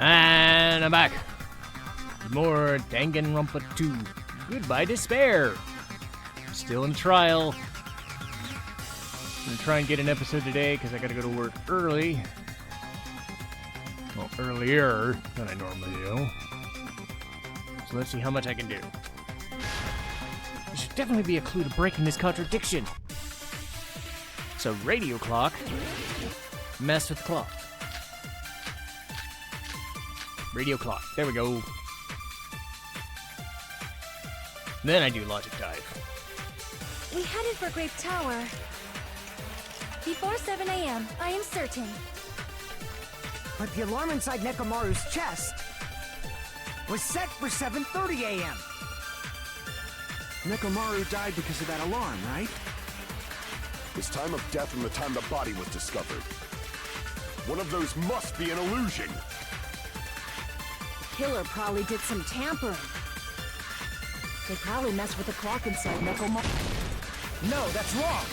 And I'm back. More Danganronpa 2. Goodbye despair. Still in trial. I'm gonna try and get an episode today because I gotta go to work early. Well, earlier than I normally do. So let's see how much I can do. There should definitely be a clue to breaking this contradiction. So radio clock. Mess with the clock. Radio clock. There we go. Then I do logic dive. We headed for Grape Tower. Before 7 a.m., I am certain. But the alarm inside Nekomaru's chest was set for 7:30 a.m. Nekomaru died because of that alarm, right? His time of death and the time the body was discovered. One of those must be an illusion. The killer probably did some tampering. They probably messed with the clock inside Nekomaru. No, that's wrong.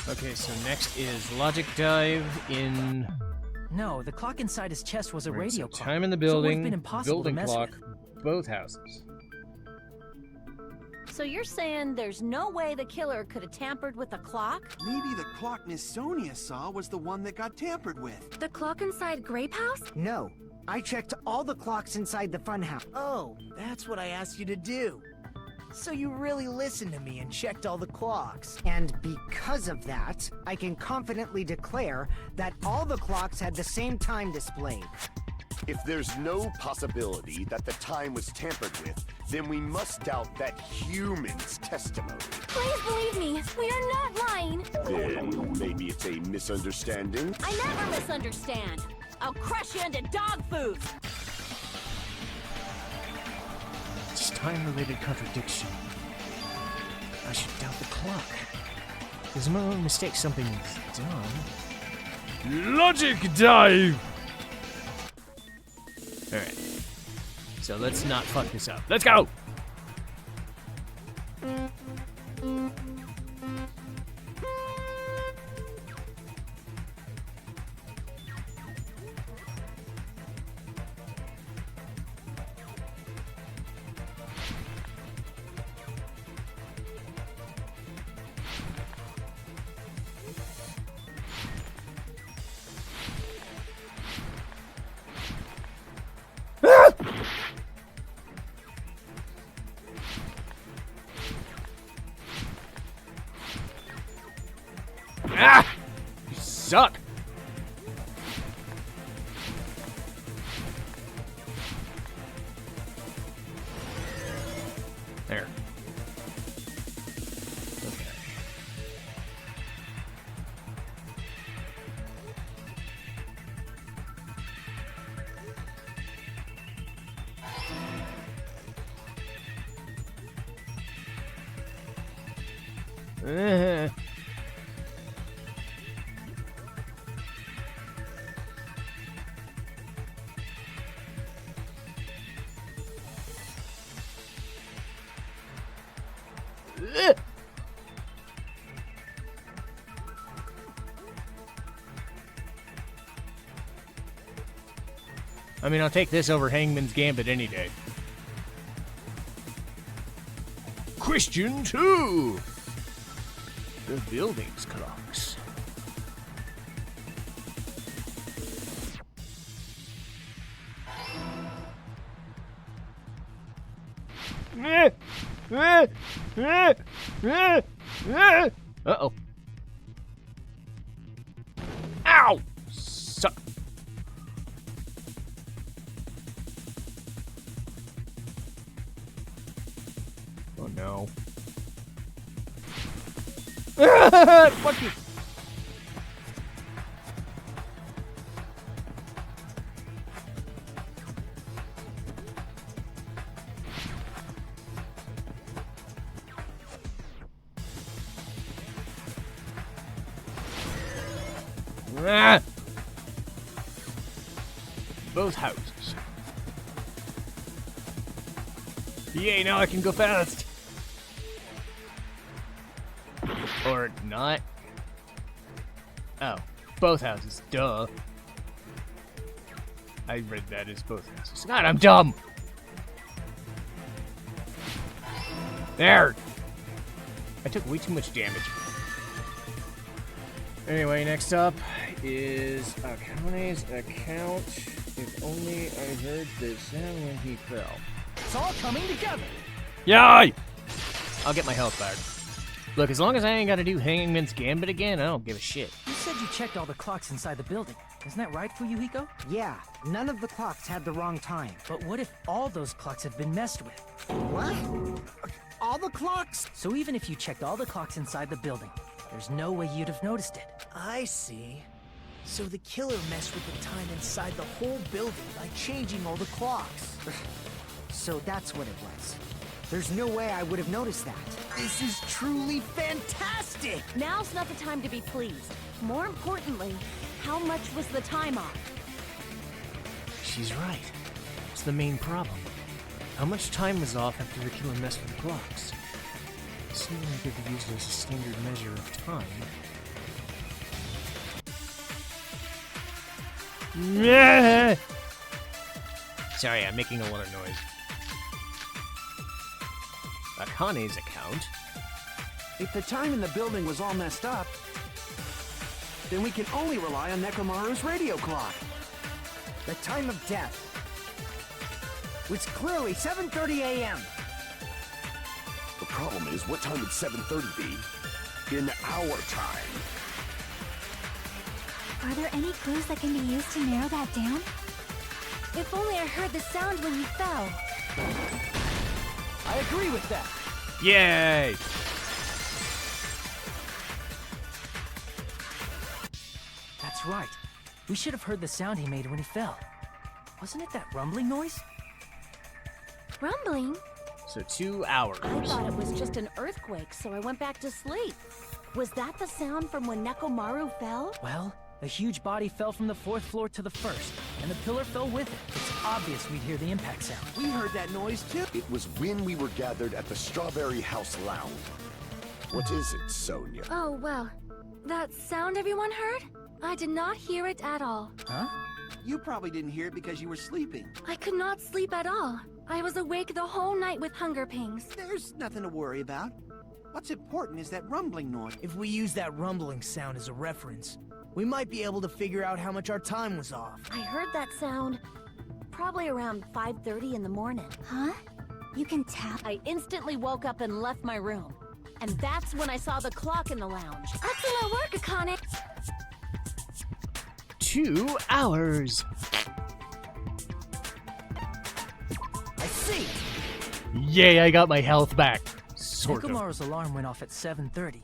Okay, so next is logic dive in... No, the clock inside his chest was a Right, radio so clock. time in the So it would've building, been impossible to building mess clock, with. both houses. So you're saying there's no way the killer could have tampered with the clock? Maybe the clock Miss Sonia saw was the one that got tampered with. The clock inside Grape House? No, I checked all the clocks inside the funhouse. Oh, that's what I asked you to do. So you really listened to me and checked all the clocks. And because of that, I can confidently declare that all the clocks had the same time displayed. If there's no possibility that the time was tampered with, then we must doubt that human's testimony. Please believe me, we are not lying. Then maybe it's a misunderstanding? I never misunderstand. I'll crush you into dog food. It's time-related contradiction. I should doubt the clock. There's no mistake something's done. Logic dive! Alright. So let's not fuck this up. Let's go! Ah! You suck! There. Okay. I mean, I'll take this over Hangman's Gambit any day. Question 2! The building's clocks. Uh-oh. Ow! Suck. Oh no. Fuck you. Ah! Both houses. Yay, now I can go fast. Or not. Oh, both houses, duh. I read that as both answers. God, I'm dumb! There! I took way too much damage. Anyway, next up is Akane's account. If only I heard the sound when he fell. It's all coming together. Yay! I'll get my health back. Look, as long as I ain't gotta do Hangman's Gambit again, I don't give a shit. You said you checked all the clocks inside the building. Isn't that right, Fuyuhiko? Yeah, none of the clocks had the wrong time. But what if all those clocks have been messed with? What? All the clocks? So even if you checked all the clocks inside the building, there's no way you'd have noticed it. I see. So the killer messed with the time inside the whole building by changing all the clocks. So that's what it was. There's no way I would have noticed that. This is truly fantastic! Now's not the time to be pleased. More importantly, how much was the time off? She's right. It's the main problem. How much time was off after the killer messed with the clocks? It seemed like it could be used as a standard measure of time. Yeah. Sorry, I'm making a lot of noise. Akane's account. If the time in the building was all messed up, then we can only rely on Nekomaru's radio clock. The time of death was clearly 7:30 a.m. The problem is, what time would 7:30 be in our time? Are there any clues that can be used to narrow that down? If only I heard the sound when he fell. I agree with that. Yay! That's right. We should have heard the sound he made when he fell. Wasn't it that rumbling noise? Rumbling? So 2 hours. I thought it was just an earthquake, so I went back to sleep. Was that the sound from when Nekomaru fell? Well, a huge body fell from the 4th floor to the 1st, and the pillar fell with it. It's obvious we'd hear the impact sound. We heard that noise too. It was when we were gathered at the Strawberry House Lounge. What is it, Sonia? Oh, well. That sound everyone heard? I did not hear it at all. Huh? You probably didn't hear it because you were sleeping. I could not sleep at all. I was awake the whole night with hunger pangs. There's nothing to worry about. What's important is that rumbling noise. If we use that rumbling sound as a reference, we might be able to figure out how much our time was off. I heard that sound probably around 5:30 in the morning. Huh? You can tap? I instantly woke up and left my room. And that's when I saw the clock in the lounge. Excellent work, Akane! 2 hours. I see! Yay, I got my health back. Sort of. Nekomaru's alarm went off at 7:30.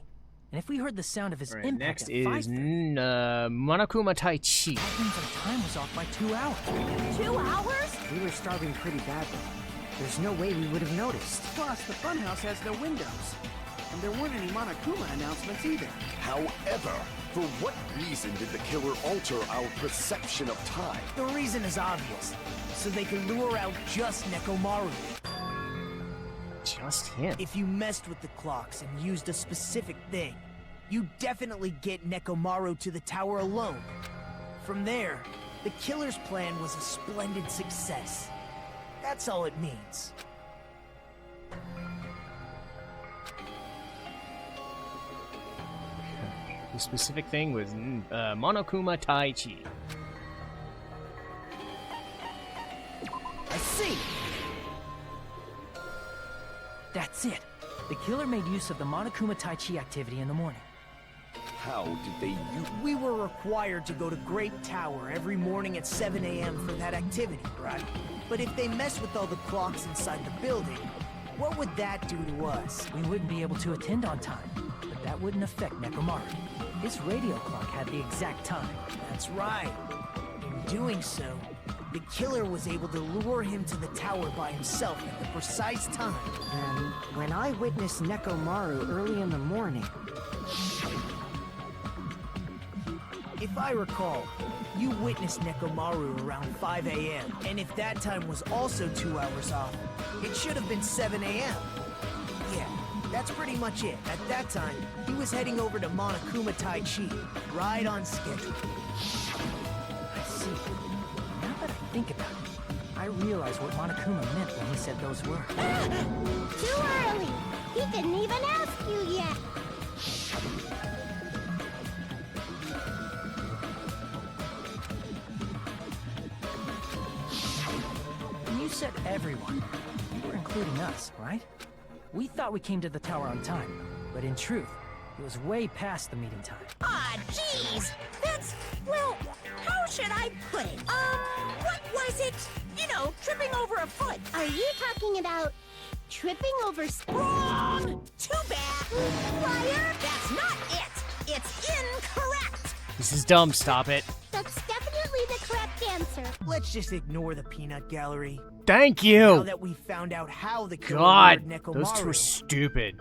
And if we heard the sound of his Alright, impact next at is 5:30, Monokuma Tai Chi. that means our time was off by 2 hours. 2 hours? We were starving pretty badly. There's no way we would have noticed. Plus, the Funhouse has no windows. And there weren't any Monokuma announcements either. However, for what reason did the killer alter our perception of time? The reason is obvious. So they can lure out just Nekomaru. Just him. If you messed with the clocks and used a specific thing, you definitely get Nekomaru to the tower alone. From there, the killer's plan was a splendid success. That's all it means. The specific thing was Monokuma Tai Chi. I see! That's it. The killer made use of the Monokuma Tai Chi activity in the morning. How did they use... We were required to go to Great Tower every morning at 7 a.m. for that activity, right? But if they mess with all the clocks inside the building, what would that do to us? We wouldn't be able to attend on time, but that wouldn't affect Nekomaru. His radio clock had the exact time. That's right. In doing so, the killer was able to lure him to the tower by himself at the precise time. And when I witnessed Nekomaru early in the morning... If I recall, you witnessed Nekomaru around 5 a.m. And if that time was also 2 hours off, it should have been 7 a.m. Yeah, that's pretty much it. At that time, he was heading over to Monokuma Tai Chi, right on schedule. I see. Now that I think about it, I realize what Monokuma meant when he said those words. Too early! He didn't even ask you yet! When you said everyone, you were including us, right? We thought we came to the tower on time, but in truth, it was way past the meeting time. Aw, jeez! That's... well, how should I put it? What was it? You know, tripping over a foot. Are you talking about tripping over... Wrong! Too bad! Liar! That's not it! It's incorrect! This is dumb, stop it. That's definitely the correct answer. Let's just ignore the peanut gallery. Thank Now you! that we found out how the killer God, lured Nekomaru, those two are stupid.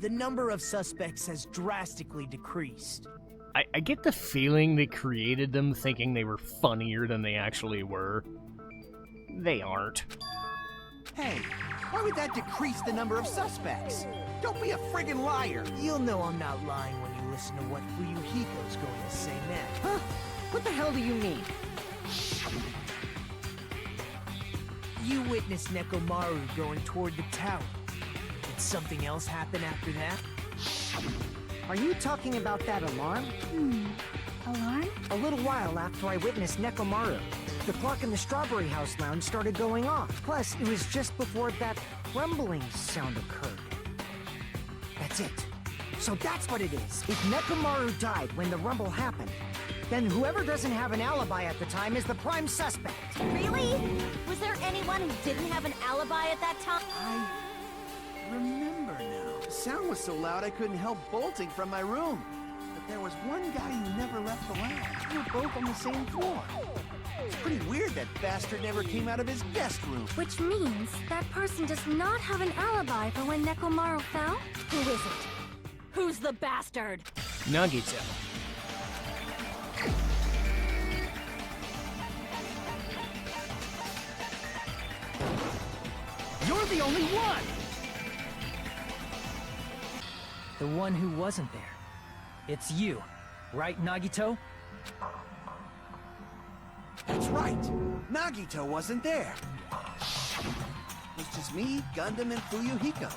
the number of suspects has drastically decreased. I get the feeling they created them thinking they were funnier than they actually were. They aren't. Hey, why would that decrease the number of suspects? Don't be a friggin' liar! You'll know I'm not lying when you listen to what Fuyuhiko's going to say next. Huh? What the hell do you mean? You witnessed Nekomaru going toward the tower. Did something else happen after that? Are you talking about that alarm? Alarm? A little while after I witnessed Nekomaru, the clock in the Strawberry House lounge started going off. Plus, it was just before that rumbling sound occurred. That's it. So that's what it is. If Nekomaru died when the rumble happened, then whoever doesn't have an alibi at the time is the prime suspect. Really? Was there anyone who didn't have an alibi at that time? I remember now. The sound was so loud I couldn't help bolting from my room. But there was one guy who never left the lounge. We were both on the same floor. It's pretty weird that bastard never came out of his guest room. Which means that person does not have an alibi for when Nekomaru fell? Who is it? Who's the bastard? Nagito. You're the only one! The one who wasn't there. It's you, right, Nagito? That's right. Nagito wasn't there. It was just me, Gundam, and Fuyuhiko.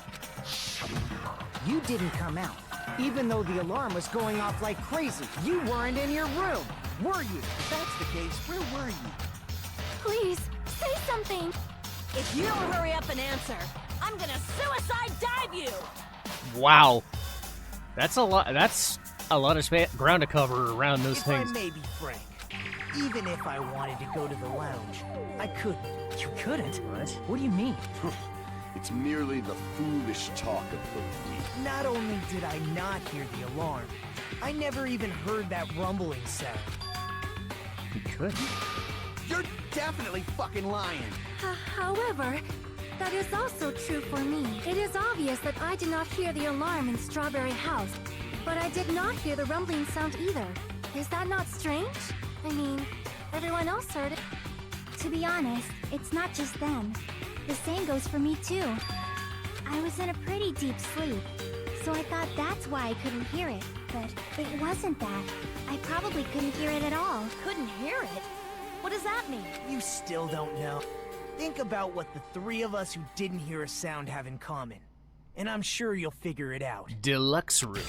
You didn't come out, even though the alarm was going off like crazy. You weren't in your room, were you? If that's the case, where were you? Please, say something! If you don't hurry up and answer, I'm gonna suicide dive you! Wow. That's a lot of ground to cover around those If things. I may be frank, even if I wanted to go to the lounge, I couldn't. You couldn't? What? What do you mean? It's merely the foolish talk of both people. Not only did I not hear the alarm, I never even heard that rumbling sound. You could. You're definitely fucking lying. However, that is also true for me. It is obvious that I did not hear the alarm in Strawberry House, but I did not hear the rumbling sound either. Is that not strange? I mean, everyone else heard it. To be honest, it's not just them. The same goes for me too. I was in a pretty deep sleep, so I thought that's why I couldn't hear it. But it wasn't that. I probably couldn't hear it at all. Couldn't hear it? What does that mean? You still don't know. Think about what the three of us who didn't hear a sound have in common, and I'm sure you'll figure it out. Deluxe room.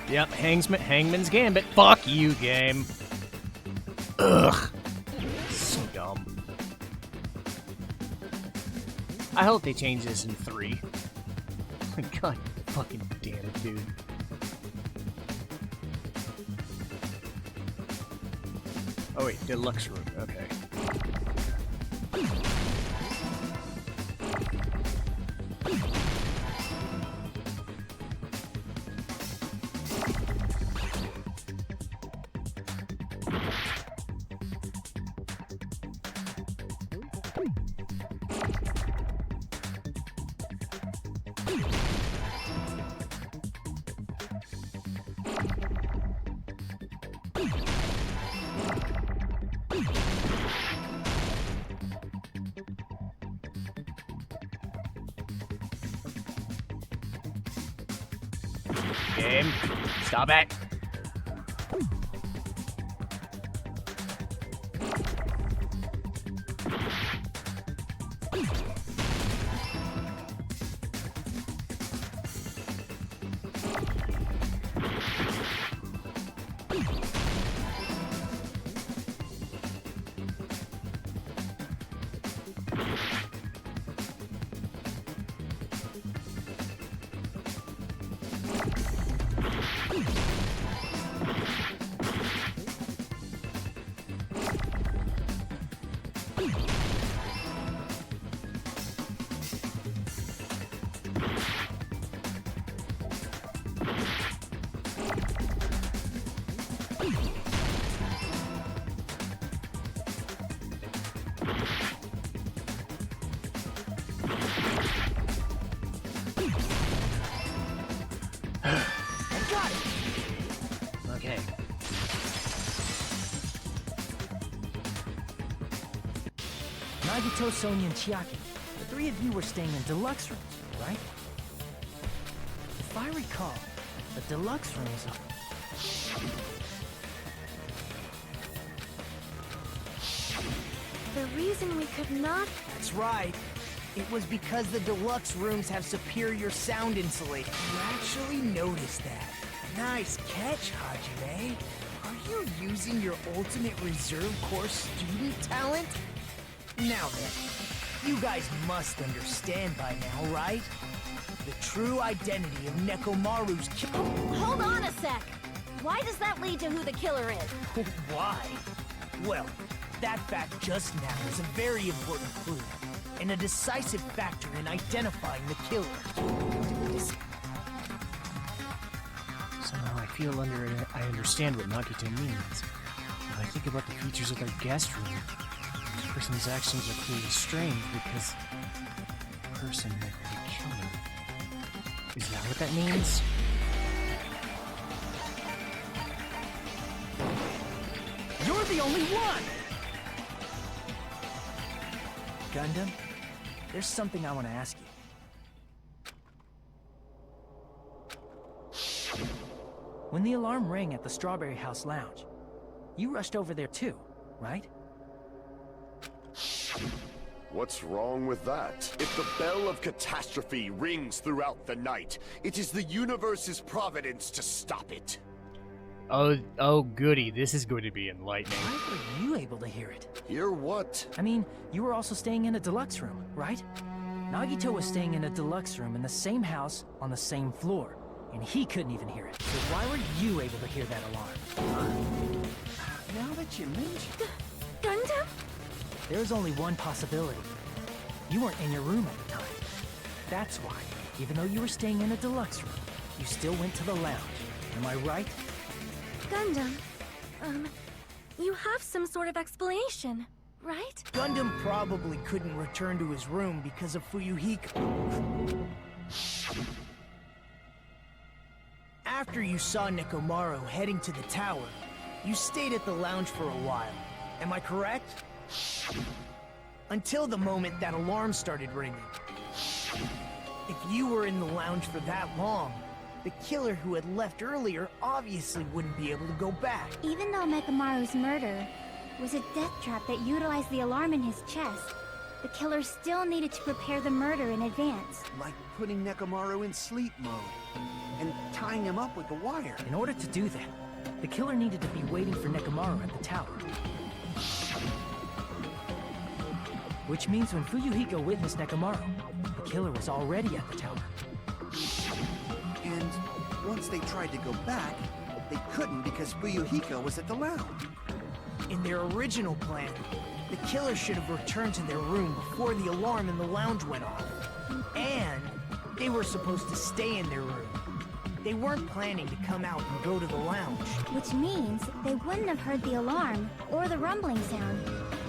Yep, Hangman's Gambit. Fuck you, game. Ugh. So dumb. I hope they change this in 3. God fucking damn it, dude. Oh wait, deluxe room, okay. Game, stop it. Okay. Nagito, Sonia, and Chiaki. The three of you were staying in deluxe rooms, right? If I recall, the deluxe rooms are... The reason we could not... That's right. It was because the deluxe rooms have superior sound insulation. You actually noticed that. Nice catch, Hajime. Are you using your ultimate reserve corps student talent? Now then, you guys must understand by now, right? The true identity of Nekomaru's Hold on a sec. Why does that lead to who the killer is? Why? Well, that fact just now is a very important clue, and a decisive factor in identifying the killer. Somehow I feel I understand what Nagito means. When I think about the features of their guest room, the person's actions are clearly strange because the person might be the killer. Is that what that means? You're the only one! Gundam, there's something I want to ask you. When the alarm rang at the Strawberry House Lounge, you rushed over there too, right? What's wrong with that? If the bell of catastrophe rings throughout the night, it is the universe's providence to stop it. Oh goody, this is going to be enlightening. Why were you able to hear it? Hear what? I mean, you were also staying in a deluxe room, right? Nagito was staying in a deluxe room in the same house on the same floor, and he couldn't even hear it. So why were you able to hear that alarm? Now that you mention... Gundam? There's only one possibility. You weren't in your room at the time. That's why, even though you were staying in a deluxe room, you still went to the lounge. Am I right? Gundam, you have some sort of explanation, right? Gundam probably couldn't return to his room because of Fuyuhiko. After you saw Nekomaru heading to the tower, you stayed at the lounge for a while. Am I correct? Until the moment that alarm started ringing. If you were in the lounge for that long, the killer who had left earlier obviously wouldn't be able to go back. Even though Nekomaru's murder was a death trap that utilized the alarm in his chest, the killer still needed to prepare the murder in advance. Like putting Nekomaru in sleep mode and tying him up with the wire. In order to do that, the killer needed to be waiting for Nekomaru at the tower. Which means when Fuyuhiko witnessed Nekomaru, the killer was already at the tower. And once they tried to go back, they couldn't because Fuyuhiko was at the lounge. In their original plan, the killer should have returned to their room before the alarm in the lounge went off. And they were supposed to stay in their room. They weren't planning to come out and go to the lounge. Which means they wouldn't have heard the alarm or the rumbling sound,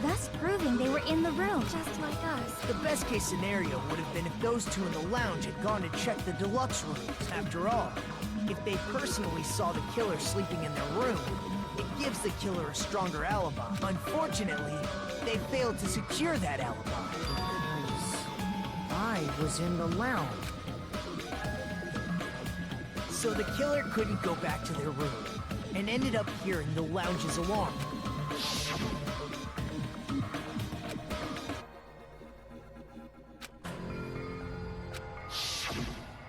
thus proving they were in the room. Just like us. The best case scenario would have been if those two in the lounge had gone to check the deluxe rooms. After all, if they personally saw the killer sleeping in their room, it gives the killer a stronger alibi. Unfortunately, they failed to secure that alibi. I was in the lounge. So the killer couldn't go back to their room, and ended up hearing the lounge's alarm.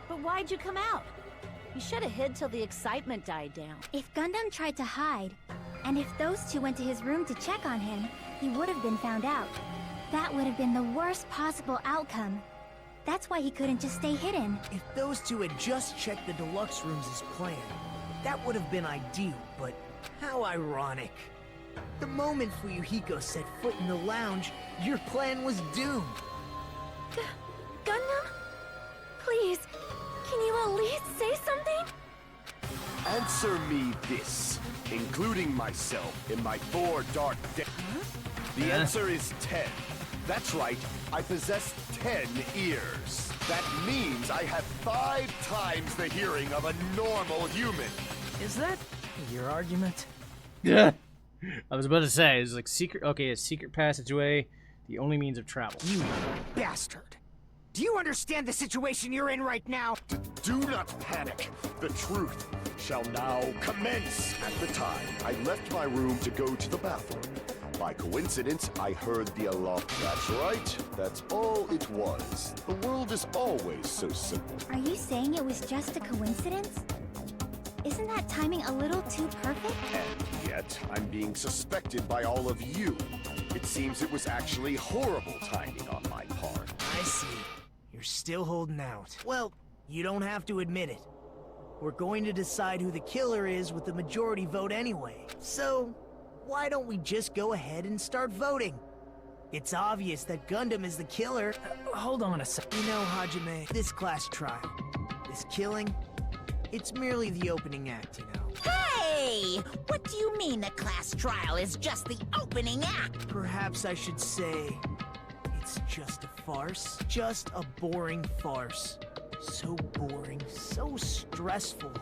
But why'd you come out? You should have hid till the excitement died down. If Gundam tried to hide, and if those two went to his room to check on him, he would have been found out. That would have been the worst possible outcome. That's why he couldn't just stay hidden. If those two had just checked the deluxe rooms as planned, that would have been ideal, but how ironic. The moment Fuyuhiko set foot in the lounge, your plan was doomed. Gundam? Please, can you at least say something? Answer me this, including myself in my 4 dark days. The answer is 10. That's right, I possess 10 ears. That means I have 5 times the hearing of a normal human. Is that your argument? Yeah. I was about to say, it's like secret. Okay, a secret passageway, the only means of travel. You bastard! Do you understand the situation you're in right now? Do not panic. The truth shall now commence. At the time, I left my room to go to the bathroom. By coincidence, I heard the alarm. That's right. That's all it was. The world is always so simple. Are you saying it was just a coincidence? Isn't that timing a little too perfect? And yet, I'm being suspected by all of you. It seems it was actually horrible timing on my part. I see. You're still holding out. Well, you don't have to admit it. We're going to decide who the killer is with the majority vote anyway. So, why don't we just go ahead and start voting? It's obvious that Gundam is the killer. Hold on a sec. You know, Hajime, this class trial, this killing, it's merely the opening act, you know. Hey! What do you mean the class trial is just the opening act? Perhaps I should say, it's just a farce. Just a boring farce. So boring, so stressful.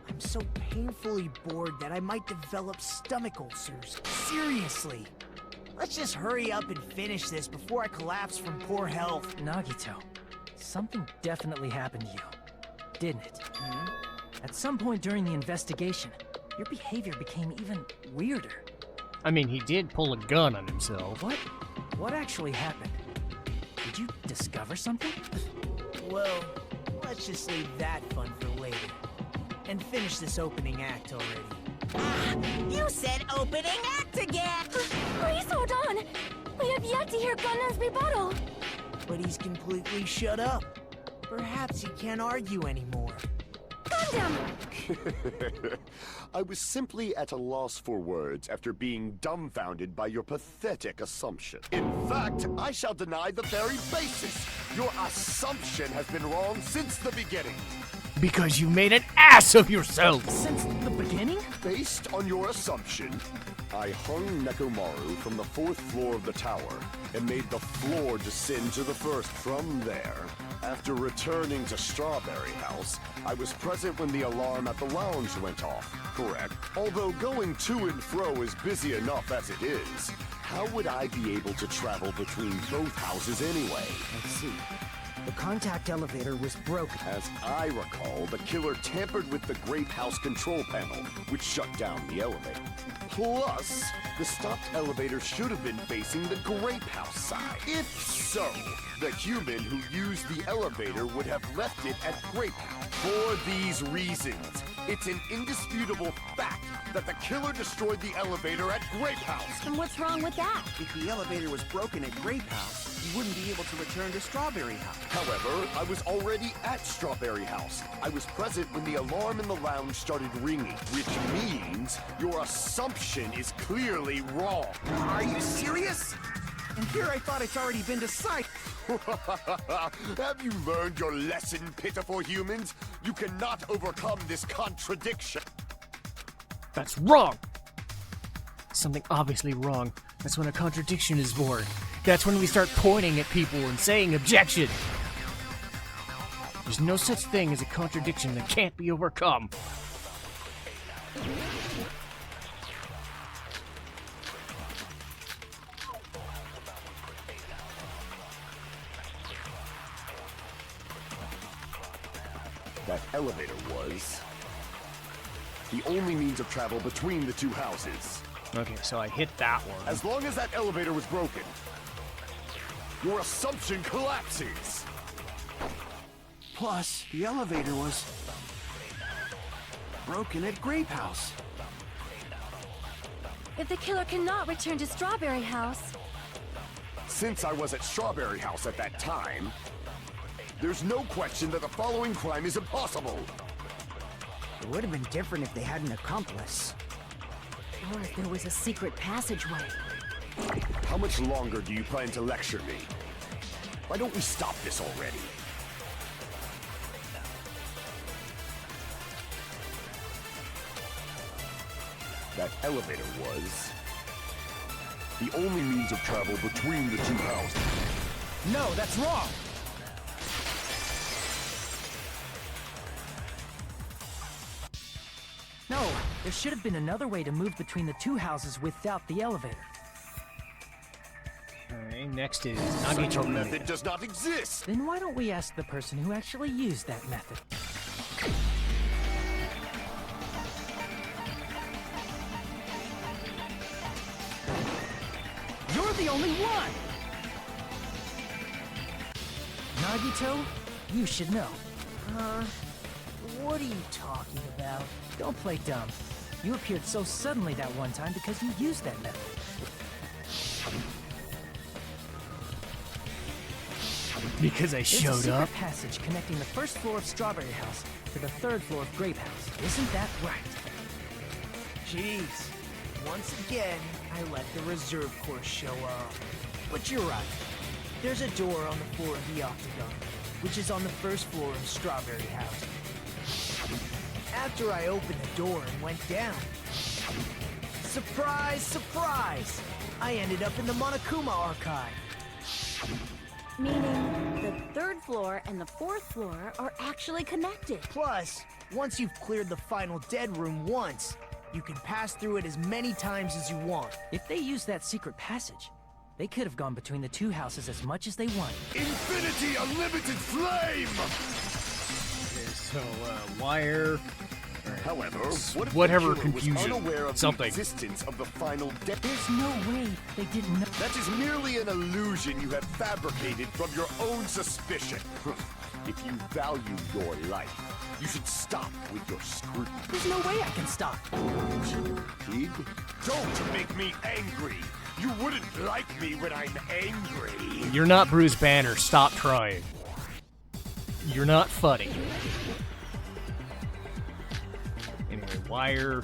I'm so painfully bored that I might develop stomach ulcers. Seriously. Let's just hurry up and finish this before I collapse from poor health. Nagito, something definitely happened to you, didn't it? At some point during the investigation, your behavior became even weirder. I mean, he did pull a gun on himself. What actually happened? Did you discover something? Well, let's just leave that fun for later. And finish this opening act already. You said opening act again! Please hold on! We have yet to hear Gundam's rebuttal! But he's completely shut up. Perhaps he can't argue anymore. Gundam! I was simply at a loss for words after being dumbfounded by your pathetic assumption. In fact, I shall deny the very basis. Your assumption has been wrong since the beginning. Because you made an ass of yourself! Since the beginning? Based on your assumption, I hung Nekomaru from the 4th floor of the tower and made the floor descend to the 1st from there. After returning to Strawberry House, I was present when the alarm at the lounge went off, correct? Although going to and fro is busy enough as it is, how would I be able to travel between both houses anyway? Let's see. The contact elevator was broken. As I recall, the killer tampered with the Grape House control panel, which shut down the elevator. Plus, the stopped elevator should have been facing the Grape House side. If so, the human who used the elevator would have left it at Grape House. For these reasons, it's an indisputable fact that the killer destroyed the elevator at Grape House. And what's wrong with that? If the elevator was broken at Grape House, you wouldn't be able to return to Strawberry House. However, I was already at Strawberry House. I was present when the alarm in the lounge started ringing, which means your assumption is clearly wrong. Are you serious? And here I thought it's already been decided. Have you learned your lesson, pitiful humans? You cannot overcome this contradiction. That's wrong! Something obviously wrong. That's when a contradiction is born. That's when we start pointing at people and saying objection. There's no such thing as a contradiction that can't be overcome. That elevator was the only means of travel between the two houses. Okay, so I hit that one. As long as that elevator was broken, your assumption collapses. Plus, the elevator was... broken at Grape House. If the killer cannot return to Strawberry House, Since I was at Strawberry House at that time, there's no question that the following crime is impossible. It would have been different if they had an accomplice. or if there was a secret passageway. How much longer do you plan to lecture me? Why don't we stop this already? That elevator was the only means of travel between the two houses. No, that's wrong! No, there should have been another way to move between the two houses without the elevator. Alright, next is Such a Nagito method does not exist! Then why don't we ask the person who actually used that method? You're the only one! Nagito, you should know. What are you talking about? Don't play dumb. You appeared so suddenly that one time because you used that method. because I There's a showed secret up. passage connecting the first floor of Strawberry House to the third floor of Grape House. Isn't that right? Jeez. Once again, I let the reserve course show up. But you're right. There's a door on the floor of the Octagon, which is on the first floor of Strawberry House. After I opened the door and went down, surprise, surprise! I ended up in the Monokuma archive. Meaning, the third floor and the fourth floor are actually connected. Plus, once you've cleared the final dead room once, you can pass through it as many times as you want. If they used that secret passage, they could have gone between the two houses as much as they wanted. Infinity Unlimited Flame! So, wire. However, what if Whatever the killer confusion. was unaware of Something. the existence of the final death? There's no way they didn't know. That is merely an illusion you have fabricated from your own suspicion. If you value your life, you should stop with your scrutiny. There's no way I can stop. Pig? Don't make me angry! You wouldn't like me when I'm angry! You're not Bruce Banner. Stop trying. You're not funny. Anyway, wire.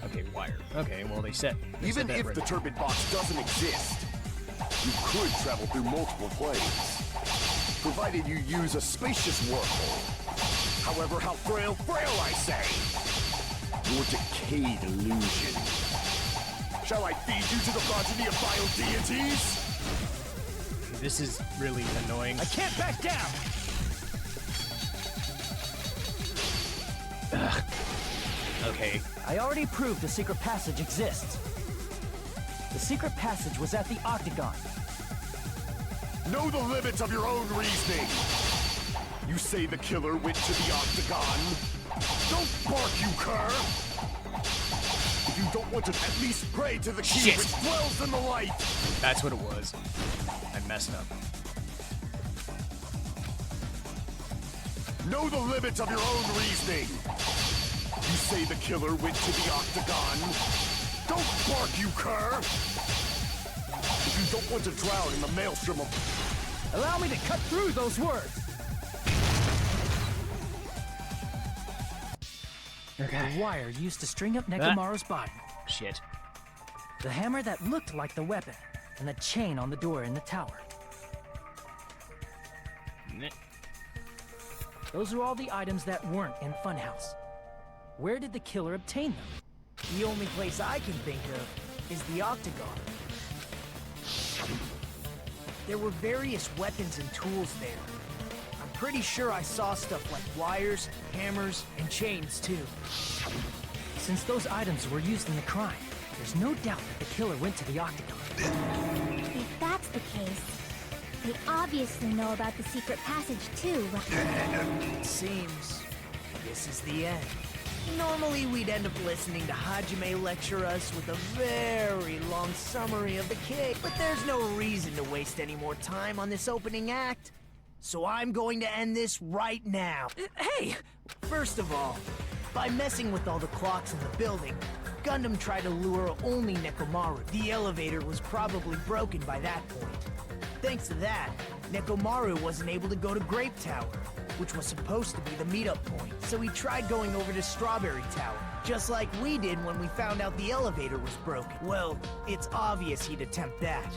Okay, wire. Okay, well they said. Even that if right the there. turbid box doesn't exist, you could travel through multiple planes, provided you use a spacious wormhole. However, how frail, I say! Your decayed illusion. Shall I feed you to the progeny of vile deities? This is really annoying. I can't back down! Okay. I already proved the secret passage exists. The secret passage was at the Octagon. Know the limits of your own reasoning. You say the killer went to the Octagon. Don't bark, you cur! If you don't want to at least pray to the king Shit. which dwells in the light! That's what it was. I messed up. Know the limits of your own reasoning. You say the killer went to the Octagon. Don't bark, you cur! If you don't want to drown in the maelstrom of... Allow me to cut through those words! The wire used to string up Nekomaru's body. Shit. The hammer that looked like the weapon. And the chain on the door in the tower. Meh. Those are all the items that weren't in Funhouse. Where did the killer obtain them? The only place I can think of is the Octagon. There were various weapons and tools there. I'm pretty sure I saw stuff like wires, hammers, and chains too. Since those items were used in the crime, there's no doubt that the killer went to the Octagon. If that's the case, they obviously know about the secret passage too, right? It seems this is the end. Normally we'd end up listening to Hajime lecture us with a very long summary of the case, but there's no reason to waste any more time on this opening act. So I'm going to end this right now. Hey! First of all, By messing with all the clocks in the building, Gundam tried to lure only Nekomaru. The elevator was probably broken by that point. Thanks to that, Nekomaru wasn't able to go to Grape Tower, which was supposed to be the meetup point. So he tried going over to Strawberry Tower, just like we did when we found out the elevator was broken. Well, it's obvious he'd attempt that.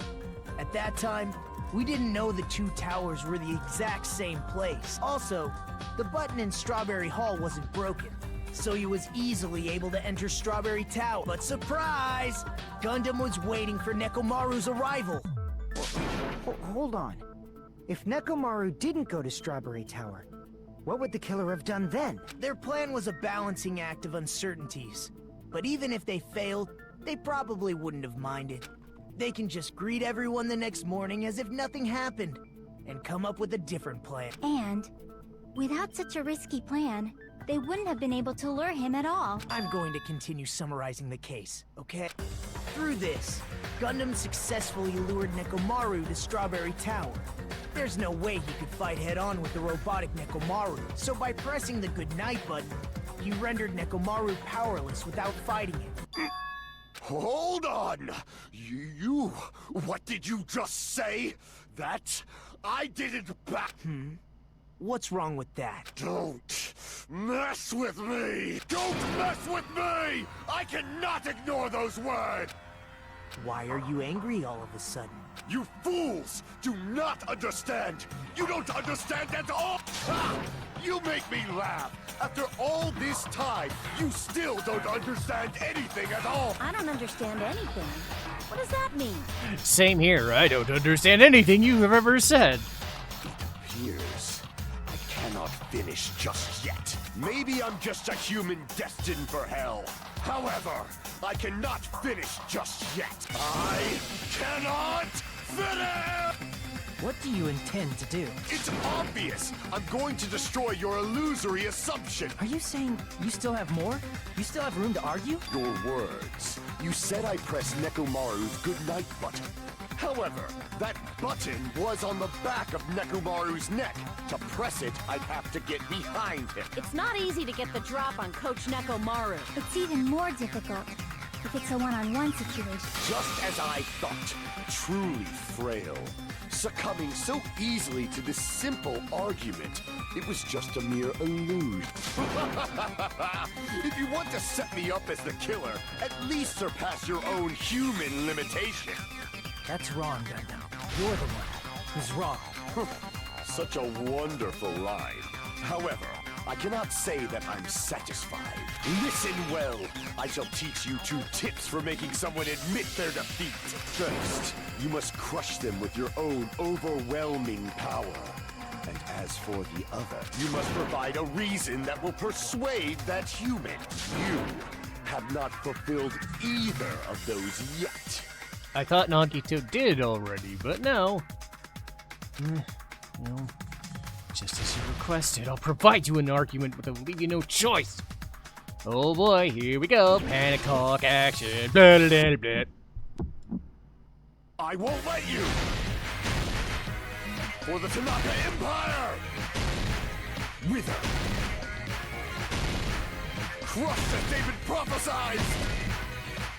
At that time, we didn't know the two towers were the exact same place. Also, the button in Strawberry Hall wasn't broken, so he was easily able to enter Strawberry Tower. But surprise! Gundam was waiting for Nekomaru's arrival. Hold on. If Nekomaru didn't go to Strawberry Tower, what would the killer have done then? Their plan was a balancing act of uncertainties. But even if they failed, they probably wouldn't have minded. They can just greet everyone the next morning as if nothing happened, and come up with a different plan. And without such a risky plan, they wouldn't have been able to lure him at all. I'm going to continue summarizing the case, okay? Through this, Gundam successfully lured Nekomaru to Strawberry Tower. There's no way he could fight head-on with the robotic Nekomaru, so by pressing the goodnight button, he rendered Nekomaru powerless without fighting him. Hold on! You... What did you just say? That I didn't back... What's wrong with that? Don't mess with me! Don't mess with me! I cannot ignore those words! Why are you angry all of a sudden? You fools do not understand! You don't understand at all! Ha! You make me laugh! After all this time, you still don't understand anything at all! I don't understand anything. What does that mean? Same here. I don't understand anything you have ever said. It appears I cannot finish just yet. Maybe I'm just a human destined for hell. However, I cannot finish just yet. I cannot finish! What do you intend to do? It's obvious! I'm going to destroy your illusory assumption! Are you saying you still have more? You still have room to argue? Your words. You said I pressed Nekomaru's goodnight button. However, that button was on the back of Nekomaru's neck. To press it, I'd have to get behind him. It's not easy to get the drop on Coach Nekomaru. It's even more difficult if it's a one-on-one situation. Just as I thought. Truly frail. Succumbing so easily to this simple argument. It was just a mere illusion. If you want to set me up as the killer, at least surpass your own human limitation. That's wrong, Gundam. You're the one who's wrong. Such a wonderful line. However, I cannot say that I'm satisfied. Listen well. I shall teach you 2 tips for making someone admit their defeat. First, you must crush them with your own overwhelming power. And as for the other, you must provide a reason that will persuade that human. You have not fulfilled either of those yet. I thought Nagito did already, but no. No. Just as you requested, I'll provide you an argument without leaving you no choice. Oh boy, here we go. Panic hawk action. Blah, blah, blah, blah. I won't let you! For the Tanaka Empire! Wither! Crush as David prophesied!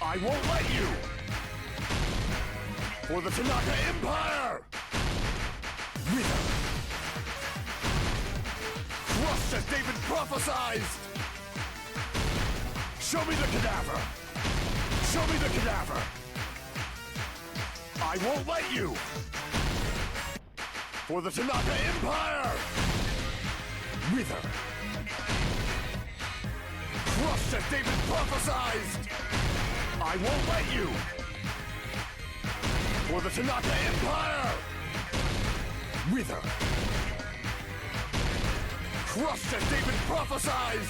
I won't let you! For the Tanaka Empire! Wither! Crush as David prophesied! Show me the cadaver! Show me the cadaver! I won't let you! For the Tanaka Empire! Wither! Crush as David prophesied! I won't let you! For the Tanaka Empire! Wither! Crush as David prophesied!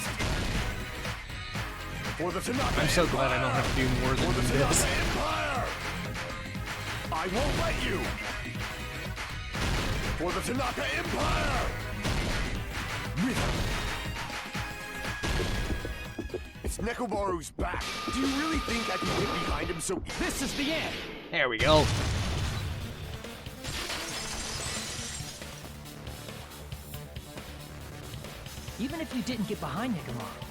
For the Tanaka I'm so glad I don't have to do more than For the this. Tanaka Empire! I won't let you! For the Tanaka Empire! Wither! It's Nekomaru's back. Do you really think I can get behind him so easily? This is the end! There we go. Even if you didn't get behind Nekomaru,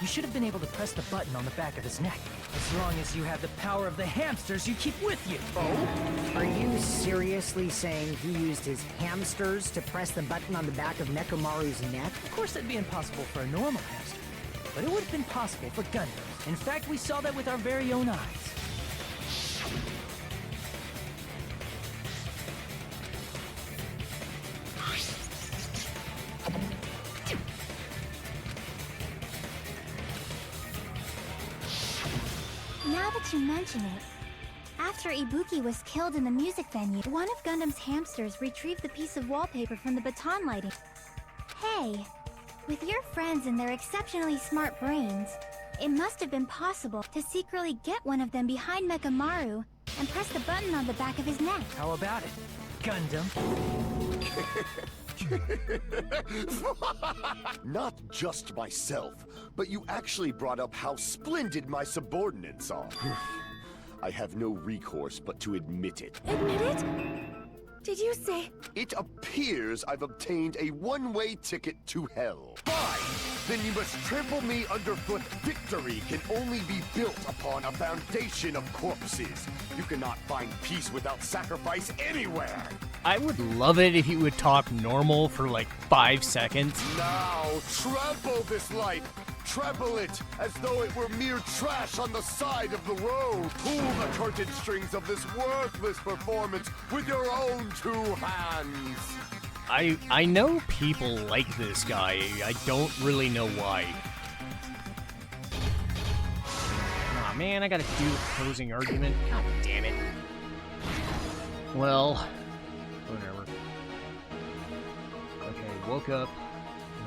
You should have been able to press the button on the back of his neck. As long as you have the power of the hamsters you keep with you. Oh? Are you seriously saying he used his hamsters to press the button on the back of Nekomaru's neck? Of course that'd be impossible for a normal hamster, but it would have been possible for Gundams. In fact, we saw that with our very own eyes. Now that you mention it, after Ibuki was killed in the music venue, one of Gundam's hamsters retrieved the piece of wallpaper from the baton lighting. Hey, with your friends and their exceptionally smart brains, it must have been possible to secretly get one of them behind Mechamaru and press the button on the back of his neck. How about it, Gundam? Not just myself, but you actually brought up how splendid my subordinates are. I have no recourse but to admit it. Admit it? Did you say... It appears I've obtained a one-way ticket to hell. Fine! Then you must trample me underfoot. Victory can only be built upon a foundation of corpses. You cannot find peace without sacrifice anywhere. I would love it if he would talk normal for like 5 seconds. Now, trample this life. Trample it as though it were mere trash on the side of the road. Pull the curtain strings of this worthless performance with your own 2 hands. I know people like this guy. I don't really know why. Aw, man, I gotta do a closing argument. God damn it. Well, whatever. Okay, woke up.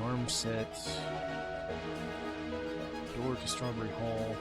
Alarm set. Door to Strawberry Hall.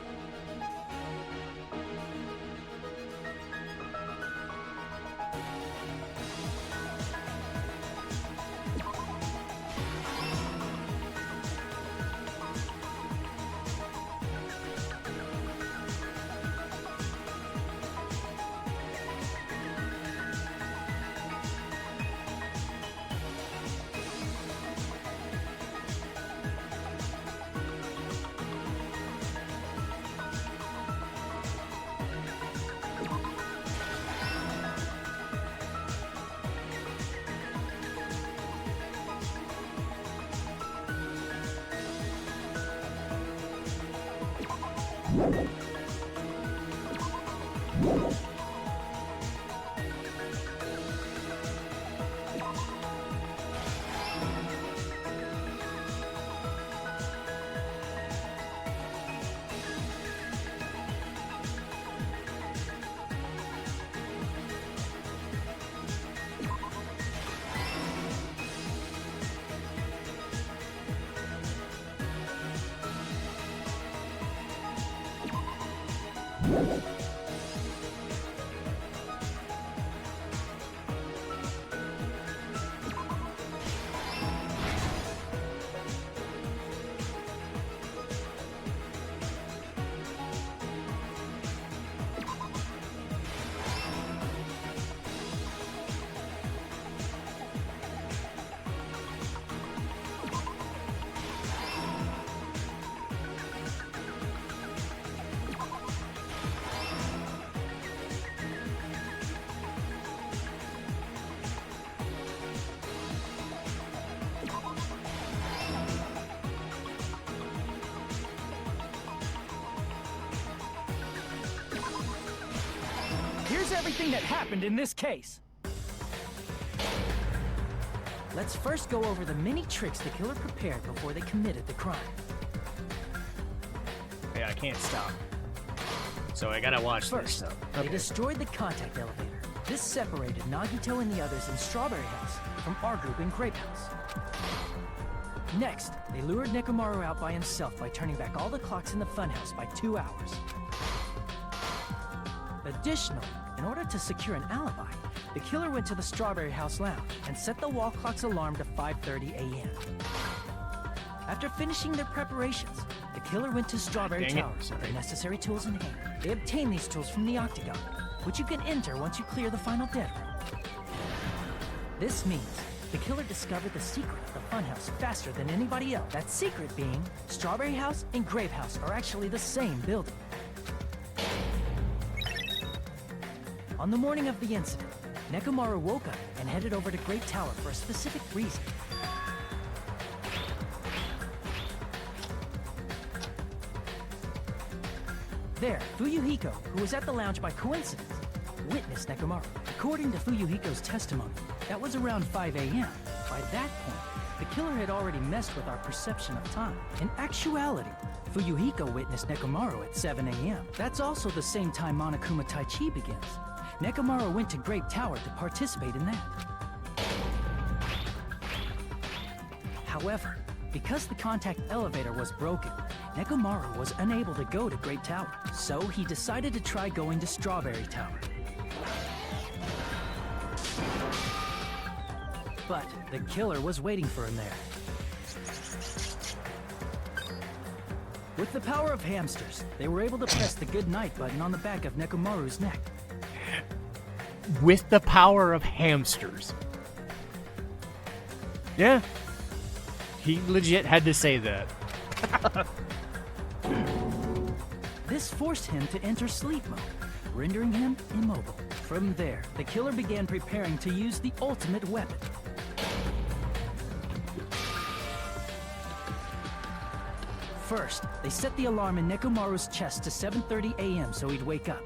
Here's everything that happened in this case. Let's first go over the many tricks the killer prepared before they committed the crime. Yeah, I can't stop. So I gotta watch this First, stuff. they destroyed the contact elevator. This separated Nagito and the others in Strawberry House from our group in Grape House. Next, they lured Nekomaru out by himself by turning back all the clocks in the Funhouse by 2 hours. Additionally, in order to secure an alibi, the killer went to the Strawberry House lounge and set the wall clock's alarm to 5:30 a.m. After finishing their preparations, the killer went to Strawberry Dang it. Tower with Sorry. the necessary tools in hand. They obtained these tools from the Octagon, which you can enter once you clear the final dead room. This means the killer discovered the secret of the Funhouse faster than anybody else. That secret being, Strawberry House and Grape House are actually the same building. On the morning of the incident, Nekomaru woke up and headed over to Grape Tower for a specific reason. There, Fuyuhiko, who was at the lounge by coincidence, witnessed Nekomaru. According to Fuyuhiko's testimony, that was around 5 a.m. By that point, the killer had already messed with our perception of time. In actuality, Fuyuhiko witnessed Nekomaru at 7 a.m. That's also the same time Monokuma Tai Chi begins. Nekomaru went to Grape Tower to participate in that. However, because the contact elevator was broken, Nekomaru was unable to go to Grape Tower, so he decided to try going to Strawberry Tower. But the killer was waiting for him there. With the power of hamsters, they were able to press the good night button on the back of Nekomaru's neck. With the power of hamsters. Yeah. He legit had to say that. This forced him to enter sleep mode, rendering him immobile. From there, the killer began preparing to use the ultimate weapon. First, they set the alarm in Nekomaru's chest to 7:30 a.m. so he'd wake up.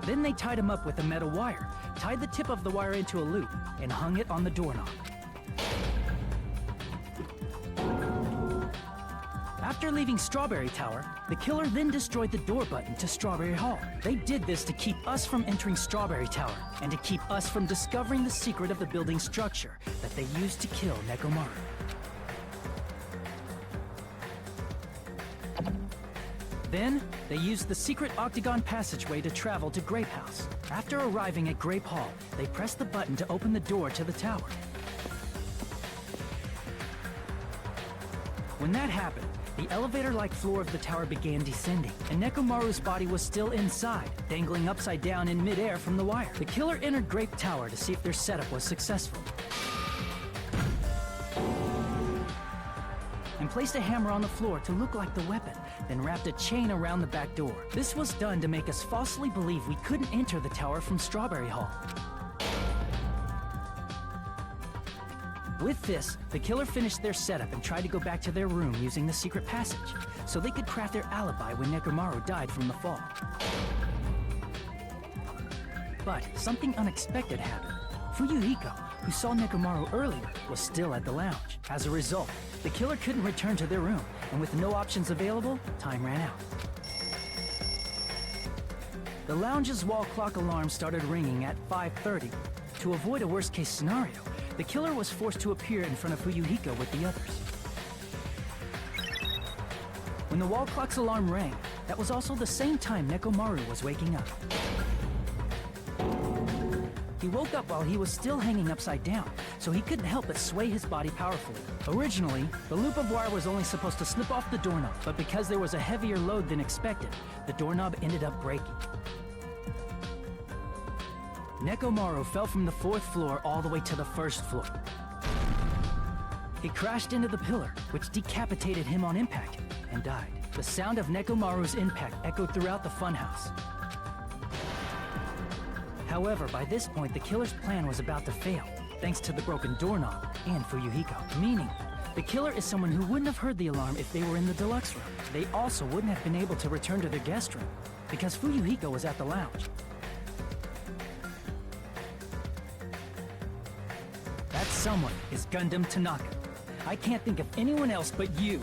Then they tied him up with a metal wire, tied the tip of the wire into a loop, and hung it on the doorknob. After leaving Strawberry Tower, the killer then destroyed the door button to Strawberry Hall. They did this to keep us from entering Strawberry Tower, and to keep us from discovering the secret of the building's structure that they used to kill Nekomaru. Then, they used the secret octagon passageway to travel to Grape House. After arriving at Grape Hall, they pressed the button to open the door to the tower. When that happened, the elevator-like floor of the tower began descending, and Nekomaru's body was still inside, dangling upside down in midair from the wire. The killer entered Grape Tower to see if their setup was successful, and placed a hammer on the floor to look like the weapon, then wrapped a chain around the back door. This was done to make us falsely believe we couldn't enter the tower from Strawberry Hall. With this, the killer finished their setup and tried to go back to their room using the secret passage, so they could craft their alibi when Nekomaru died from the fall. But something unexpected happened. Fuyuhiko, who saw Nekomaru earlier, was still at the lounge. As a result, the killer couldn't return to their room, and with no options available, time ran out. The lounge's wall clock alarm started ringing at 5:30. To avoid a worst-case scenario, the killer was forced to appear in front of Fuyuhiko with the others. When the wall clock's alarm rang, that was also the same time Nekomaru was waking up. He woke up while he was still hanging upside down, so he couldn't help but sway his body powerfully. Originally, the loop of wire was only supposed to slip off the doorknob, but because there was a heavier load than expected, the doorknob ended up breaking. Nekomaru fell from the 4th floor all the way to the 1st floor. He crashed into the pillar, which decapitated him on impact, and died. The sound of Nekomaru's impact echoed throughout the funhouse. However, by this point, the killer's plan was about to fail, thanks to the broken doorknob and Fuyuhiko. Meaning, the killer is someone who wouldn't have heard the alarm if they were in the deluxe room. They also wouldn't have been able to return to their guest room, because Fuyuhiko was at the lounge. That someone is Gundam Tanaka. I can't think of anyone else but you.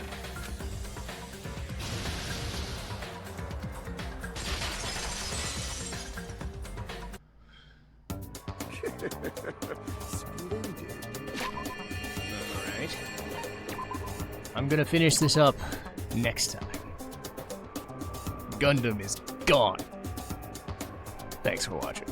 Splendid. Alright. I'm gonna finish this up next time. Gundam is gone. Thanks for watching.